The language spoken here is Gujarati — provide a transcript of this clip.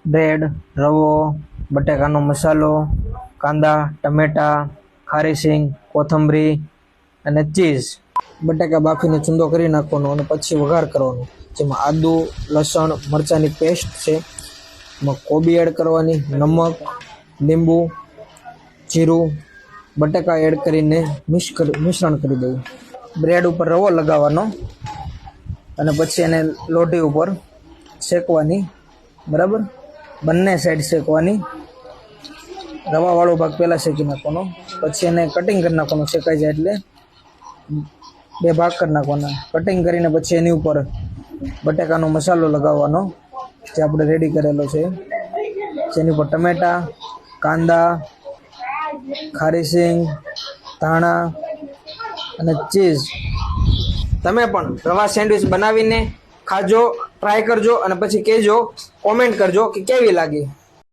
બ્રેડ, રવો, બટાકાનો મસાલો, કાંદા, ટમેટા, ખારી સિંગ, કોથમરી અને ચીઝ. બટાકા બાફીને ચૂંદો કરી નાખવાનો અને પછી વઘાર કરવાનો, જેમાં આદુ, લસણ, મરચાંની પેસ્ટ છે, એમાં કોબી એડ કરવાની, નમક, લીંબુ, જીરું, બટાકા એડ કરીને મિશ્રણ કરી દેવું. બ્રેડ ઉપર રવો લગાવવાનો અને પછી એને લોઢી ઉપર શેકવાની, બરાબર. બંને સાઈડ શેકવાની. રવાવાળો ભાગ પહેલાં શેકી નાખવાનો, પછી એને કટિંગ કરી નાખવાનું, શેકાઈ જાય એટલે 2 ભાગ કરી નાખવાના. કટિંગ કરીને પછી એની ઉપર બટાકાનો મસાલો લગાવવાનો, જે આપણે રેડી કરેલો છે, જેની ઉપર ટમેટા, કાંદા, ખારી સિંગ, ધાણા અને ચીઝ. તમે પણ રવા સેન્ડવિચ બનાવીને ખાજો, ટ્રાય કરજો અને પછી કહેજો, કોમેન્ટ કરજો કે કેવી લાગી.